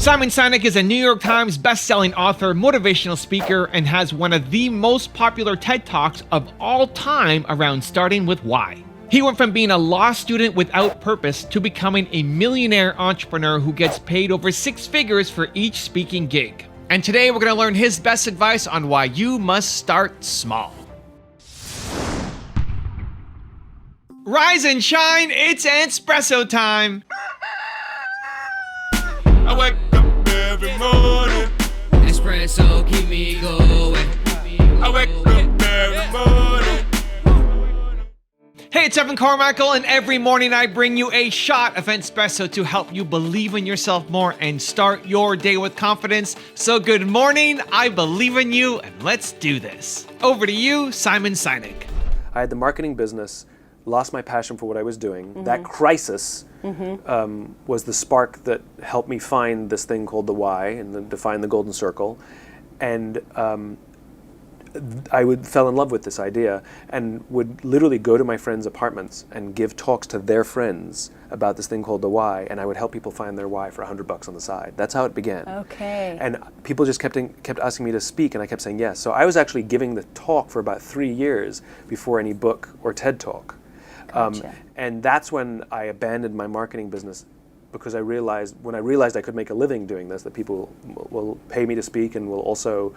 Simon Sinek is a New York Times best-selling author, motivational speaker, and has one of the most popular TED Talks of all time around starting with why. He went from being a law student without purpose to becoming a millionaire entrepreneur who gets paid over 6 figures for each speaking gig. And today we're going to learn his best advice on why you must start small. Rise and shine, it's Entspresso time! I wake up every morning. Espresso keep me going. I wake up every morning. Hey, it's Carmichael, and every morning I bring you a shot of Entspresso to help you believe in yourself more and start your day with confidence. So good morning, I believe in you, and let's do this. Over to you, Simon Sinek. I had the marketing business, lost my passion for what I was doing. Mm-hmm. That crisis was the spark that helped me find this thing called the why and then define the golden circle. And I fell in love with this idea and would literally go to my friends' apartments and give talks to their friends about this thing called the why, and I would help people find their why for $100 on the side. That's how it began. Okay. And people just kept asking me to speak, and I kept saying yes. So I was actually giving the talk for about 3 years before any book or TED Talk. Gotcha. And that's when I abandoned my marketing business, because when I realized I could make a living doing this, that people will pay me to speak and will also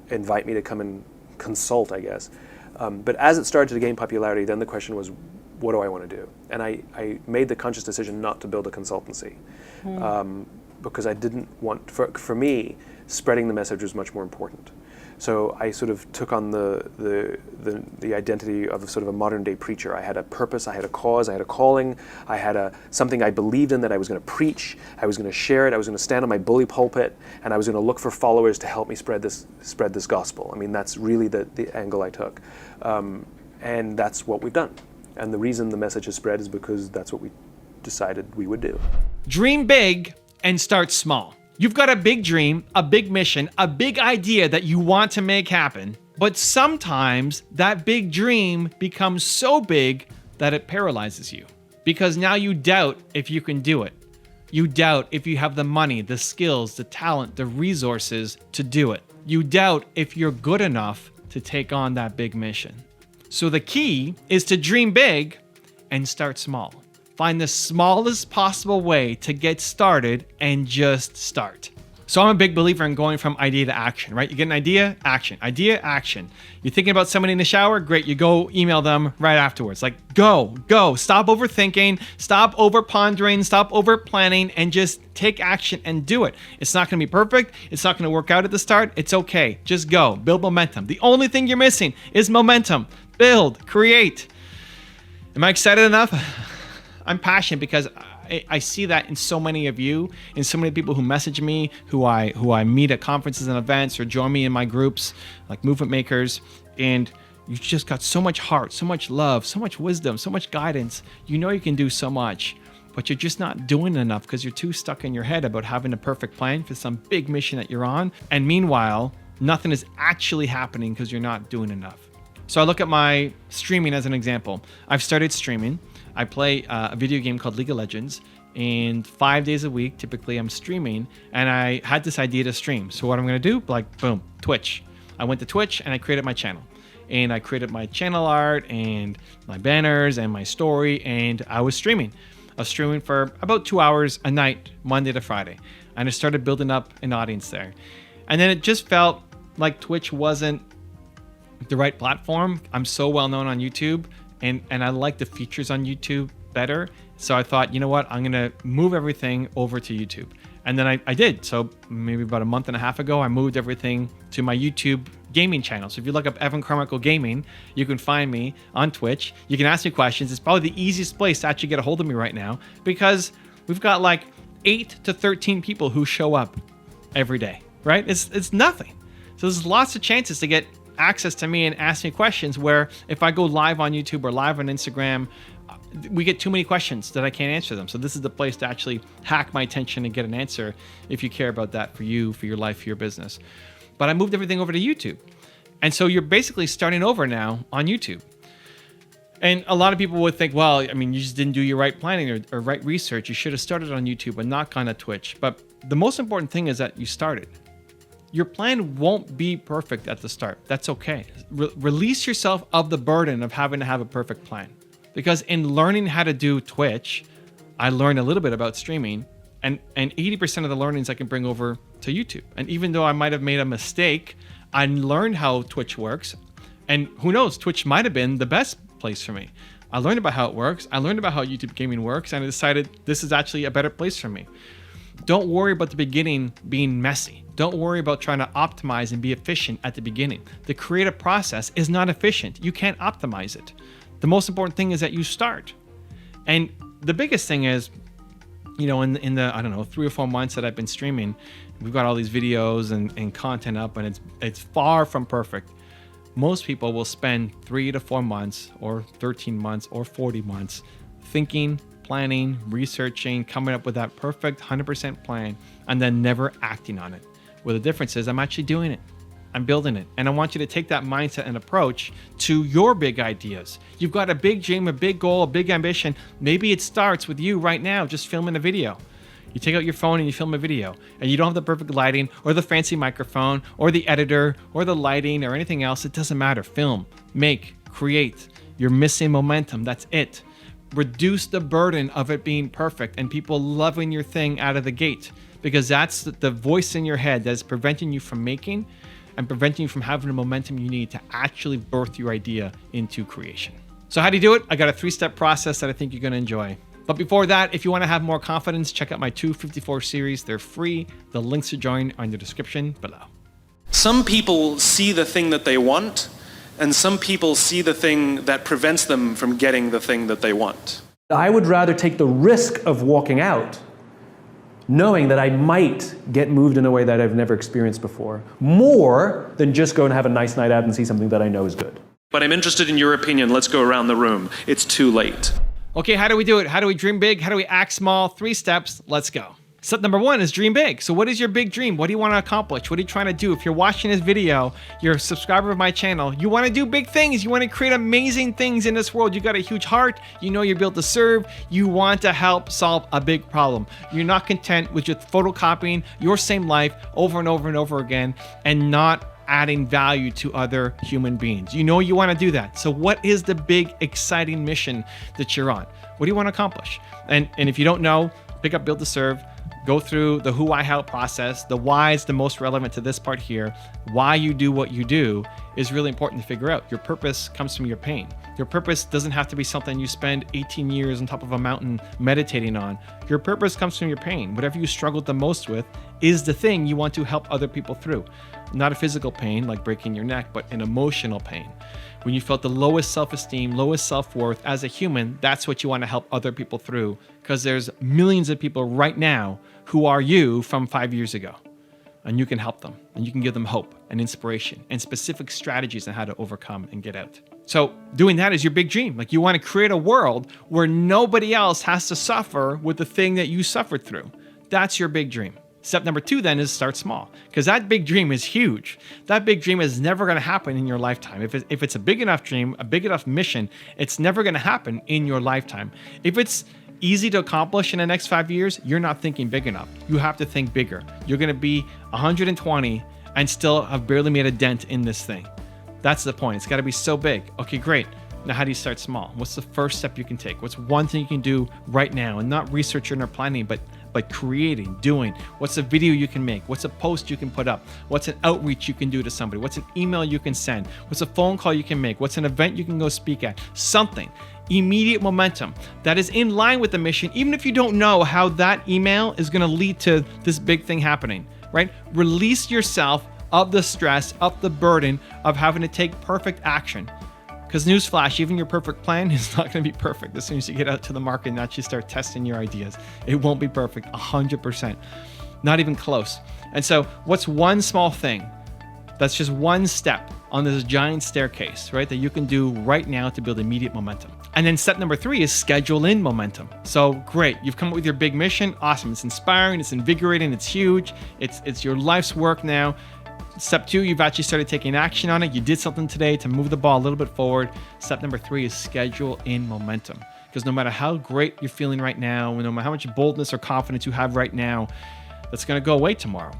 invite me to come and consult, I guess. But as it started to gain popularity, then the question was, what do I want to do? And I made the conscious decision not to build a consultancy, because I didn't want, for me, spreading the message was much more important. So I sort of took on the identity of sort of a modern day preacher. I had a purpose, I had a cause, I had a calling, I had something I believed in that I was going to preach, I was going to share it, I was going to stand on my bully pulpit, and I was going to look for followers to help me spread this gospel. I mean, that's really the angle I took. And that's what we've done. And the reason the message has spread is because that's what we decided we would do. Dream big and start small. You've got a big dream, a big mission, a big idea that you want to make happen, but sometimes that big dream becomes so big that it paralyzes you, because now you doubt if you can do it. You doubt if you have the money, the skills, the talent, the resources to do it. You doubt if you're good enough to take on that big mission. So the key is to dream big and start small. Find the smallest possible way to get started and just start. So I'm a big believer in going from idea to action, right? You get an idea, action, idea, action. You're thinking about somebody in the shower, great, you go email them right afterwards. Like, go, stop overthinking, stop over pondering, stop over planning, and just take action and do it. It's not gonna be perfect, it's not gonna work out at the start, it's okay, just go, build momentum. The only thing you're missing is momentum. Build, create. Am I excited enough? I'm passionate because I see that in so many of you, in so many people who message me, who I meet at conferences and events or join me in my groups, like Movement Makers, and you've just got so much heart, so much love, so much wisdom, so much guidance. You know you can do so much, but you're just not doing enough because you're too stuck in your head about having a perfect plan for some big mission that you're on. And meanwhile, nothing is actually happening because you're not doing enough. So I look at my streaming as an example. I've started streaming. I play a video game called League of Legends, and 5 days a week, typically I'm streaming, and I had this idea to stream. So what I'm gonna do, like, boom, Twitch. I went to Twitch and I created my channel. And I created my channel art and my banners and my story, and I was streaming. I was streaming for about 2 hours a night, Monday to Friday. And I started building up an audience there. And then it just felt like Twitch wasn't the right platform. I'm so well known on YouTube, and I like the features on YouTube better. So I thought, you know what, I'm gonna move everything over to YouTube. And then I did. So maybe about a month and a half ago, I moved everything to my YouTube gaming channel. So if you look up Evan Carmichael Gaming, you can find me on Twitch. You can ask me questions. It's probably the easiest place to actually get a hold of me right now, because we've got like 8 to 13 people who show up every day, right? It's nothing. So there's lots of chances to get access to me and ask me questions, where if I go live on YouTube or live on Instagram, we get too many questions that I can't answer them. So this is the place to actually hack my attention and get an answer if you care about that for you, for your life, for your business. But I moved everything over to YouTube. And so you're basically starting over now on YouTube. And a lot of people would think, well, I mean, you just didn't do your right planning or right research. You should have started on YouTube and not gone to Twitch. But the most important thing is that you started. Your plan won't be perfect at the start. That's okay. Release yourself of the burden of having to have a perfect plan. Because in learning how to do Twitch, I learned a little bit about streaming, and 80% of the learnings I can bring over to YouTube. And even though I might have made a mistake, I learned how Twitch works. And who knows, Twitch might have been the best place for me. I learned about how it works. I learned about how YouTube gaming works, and I decided this is actually a better place for me. Don't worry about the beginning being messy. Don't worry about trying to optimize and be efficient at the beginning. The creative process is not efficient. You can't optimize it. The most important thing is that you start. And the biggest thing is, you know, in the, I don't know, 3 or 4 months that I've been streaming, we've got all these videos and content up, and it's far from perfect. Most people will spend 3 to 4 months or 13 months or 40 months thinking, planning, researching, coming up with that perfect 100% plan, and then never acting on it. Well, the difference is I'm actually doing it. I'm building it. And I want you to take that mindset and approach to your big ideas. You've got a big dream, a big goal, a big ambition. Maybe it starts with you right now, just filming a video. You take out your phone and you film a video, and you don't have the perfect lighting or the fancy microphone or the editor or the lighting or anything else. It doesn't matter. Film, make, create. You're missing momentum. That's it. Reduce the burden of it being perfect and people loving your thing out of the gate, because that's the voice in your head that is preventing you from making and preventing you from having the momentum you need to actually birth your idea into creation. So how do you do it? I got a 3-step process that I think you're going to enjoy. But before that, if you want to have more confidence, check out my 254 series. They're free. The links to join are in the description below. Some people see the thing that they want, and some people see the thing that prevents them from getting the thing that they want. I would rather take the risk of walking out, knowing that I might get moved in a way that I've never experienced before, more than just go and have a nice night out and see something that I know is good. But I'm interested in your opinion. Let's go around the room. It's too late. Okay, how do we do it? How do we dream big? How do we act small? 3 steps. Let's go. Step number 1 is dream big. So what is your big dream? What do you want to accomplish? What are you trying to do? If you're watching this video, you're a subscriber of my channel, you want to do big things. You want to create amazing things in this world. You got a huge heart. You know you're built to serve. You want to help solve a big problem. You're not content with just photocopying your same life over and over and over again and not adding value to other human beings. You know you want to do that. So what is the big, exciting mission that you're on? What do you want to accomplish? And if you don't know, pick up Build to Serve. Go through the who, why, how process. The why is the most relevant to this part here. Why you do what you do is really important to figure out. Your purpose comes from your pain. Your purpose doesn't have to be something you spend 18 years on top of a mountain meditating on. Your purpose comes from your pain. Whatever you struggled the most with is the thing you want to help other people through. Not a physical pain like breaking your neck, but an emotional pain. When you felt the lowest self-esteem, lowest self-worth as a human, that's what you want to help other people through, because there's millions of people right now who are you from 5 years ago, and you can help them, and you can give them hope and inspiration and specific strategies on how to overcome and get out. So doing that is your big dream. Like, you want to create a world where nobody else has to suffer with the thing that you suffered through. That's your big dream. Step number 2 then is start small, because that big dream is huge. That big dream is never going to happen in your lifetime. If it's a big enough dream, a big enough mission, it's never going to happen in your lifetime. If it's easy to accomplish in the next 5 years, you're not thinking big enough. You have to think bigger. You're going to be 120 and still have barely made a dent in this thing. That's the point. It's got to be so big. Okay, great. Now, how do you start small? What's the first step you can take? What's one thing you can do right now? And not researching or planning, but creating, doing. What's a video you can make? What's a post you can put up? What's an outreach you can do to somebody? What's an email you can send? What's a phone call you can make? What's an event you can go speak at? Something. Immediate momentum that is in line with the mission, even if you don't know how that email is going to lead to this big thing happening, right? Release yourself of the stress, of the burden of having to take perfect action. Because newsflash, even your perfect plan is not going to be perfect as soon as you get out to the market and actually start testing your ideas. It won't be perfect, 100%. Not even close. And so what's one small thing that's just one step on this giant staircase, right, that you can do right now to build immediate momentum? And then step number 3 is schedule in momentum. So great, you've come up with your big mission. Awesome, it's inspiring, it's invigorating, it's huge. It's your life's work now. Step 2, you've actually started taking action on it. You did something today to move the ball a little bit forward. Step number 3 is schedule in momentum. Because no matter how great you're feeling right now, no matter how much boldness or confidence you have right now, that's going to go away tomorrow.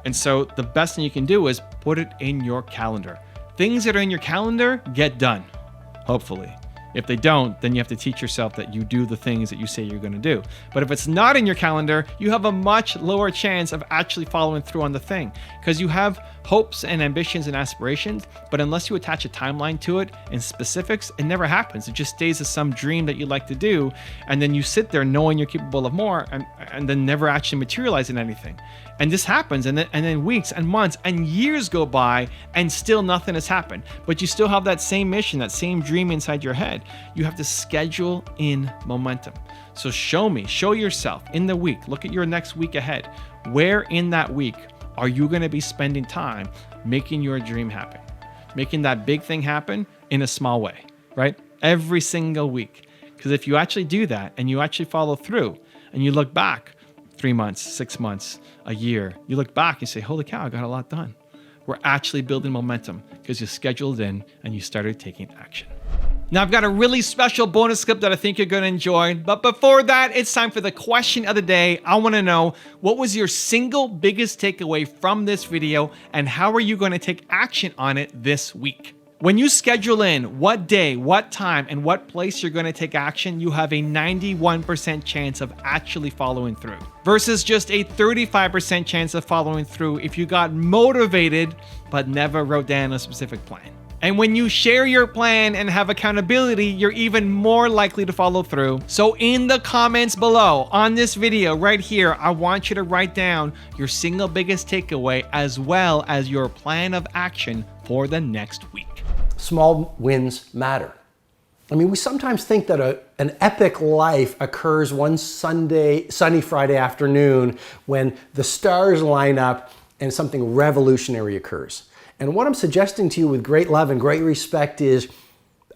And so the best thing you can do is put it in your calendar. Things that are in your calendar get done, hopefully. If they don't, then you have to teach yourself that you do the things that you say you're going to do. But if it's not in your calendar, you have a much lower chance of actually following through on the thing, because you have hopes and ambitions and aspirations, but unless you attach a timeline to it and specifics, it never happens. It just stays as some dream that you like to do, and then you sit there knowing you're capable of more, and then never actually materialize in anything. And this happens, and then weeks and months and years go by, and still nothing has happened. But you still have that same mission, that same dream inside your head. You have to schedule in momentum. So show yourself in the week. Look at your next week ahead. Where in that week are you going to be spending time making your dream happen? Making that big thing happen in a small way, right? Every single week. Because if you actually do that and you actually follow through and you look back 3 months, 6 months, a year, you look back and say, holy cow, I got a lot done. We're actually building momentum because you scheduled in and you started taking action. Now, I've got a really special bonus clip that I think you're going to enjoy. But before that, it's time for the question of the day. I want to know, what was your single biggest takeaway from this video, and how are you going to take action on it this week? When you schedule in what day, what time, and what place you're going to take action, you have a 91% chance of actually following through, versus just a 35% chance of following through if you got motivated but never wrote down a specific plan. And when you share your plan and have accountability, you're even more likely to follow through. So in the comments below on this video right here, I want you to write down your single biggest takeaway as well as your plan of action for the next week. Small wins matter. I mean, we sometimes think that an epic life occurs one sunny Friday afternoon when the stars line up and something revolutionary occurs. And what I'm suggesting to you with great love and great respect is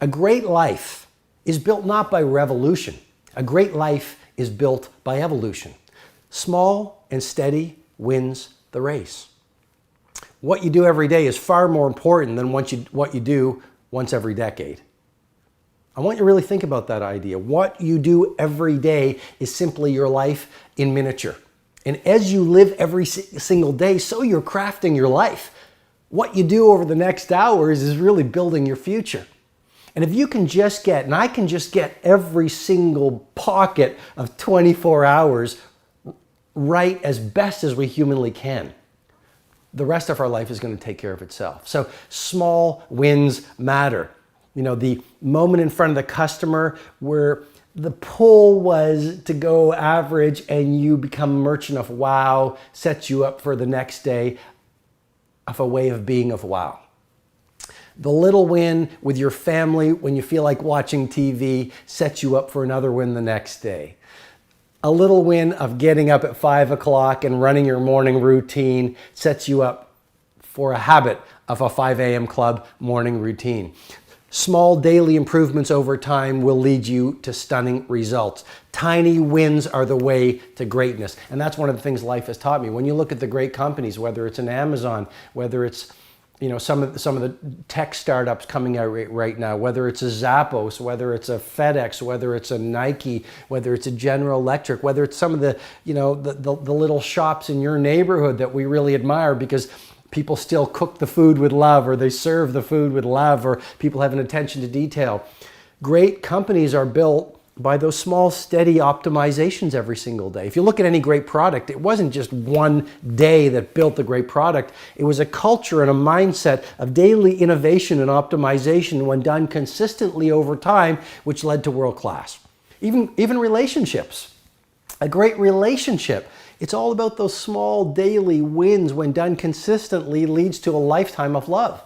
a great life is built not by revolution. A great life is built by evolution. Small and steady wins the race. What you do every day is far more important than what you do once every decade. I want you to really think about that idea. What you do every day is simply your life in miniature. And as you live every single day, so you're crafting your life. What you do over the next hours is really building your future. And if you can just get, and I can just get every single pocket of 24 hours right as best as we humanly can, the rest of our life is going to take care of itself. So small wins matter. You know, the moment in front of the customer where the pull was to go average and you become merchant of wow sets you up for the next day of a way of being of wow. The little win with your family when you feel like watching TV sets you up for another win the next day. A little win of getting up at 5 o'clock and running your morning routine sets you up for a habit of a 5 a.m. club morning routine. Small daily improvements over time will lead you to stunning results. Tiny wins are the way to greatness. And that's one of the things life has taught me. When you look at the great companies, whether it's an Amazon, whether it's some of the tech startups coming out right now, whether it's a Zappos, whether it's a FedEx, whether it's a Nike, whether it's a General Electric, whether it's some of the little shops in your neighborhood that we really admire because people still cook the food with love, or they serve the food with love, or people have an attention to detail. Great companies are built by those small, steady optimizations every single day. If you look at any great product, it wasn't just one day that built the great product. It was a culture and a mindset of daily innovation and optimization when done consistently over time, which led to world class. Even relationships. A great relationship, it's all about those small daily wins when done consistently leads to a lifetime of love.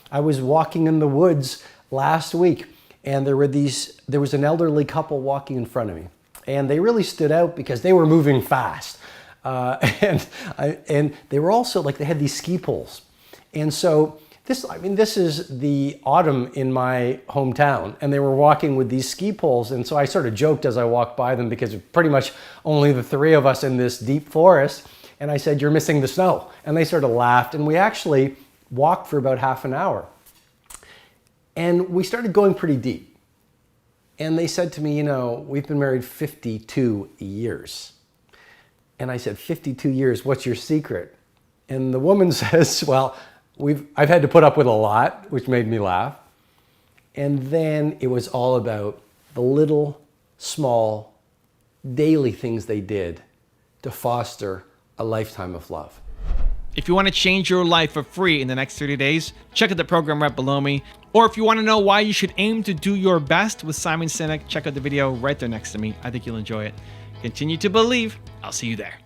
I was walking in the woods last week and there was an elderly couple walking in front of me. And they really stood out because they were moving fast. And they were also they had these ski poles. And so this is the autumn in my hometown, and they were walking with these ski poles. And so I sort of joked as I walked by them because it's pretty much only the three of us in this deep forest. And I said, "You're missing the snow." And they sort of laughed, and we actually walked for about half an hour. And we started going pretty deep. And they said to me, "You know, we've been married 52 years. And I said, 52 years, what's your secret? And the woman says, "Well, I've had to put up with a lot," which made me laugh. And then it was all about the little, small, daily things they did to foster a lifetime of love. If you want to change your life for free in the next 30 days, check out the program right below me. Or if you want to know why you should aim to do your best with Simon Sinek, check out the video right there next to me. I think you'll enjoy it. Continue to believe. I'll see you there.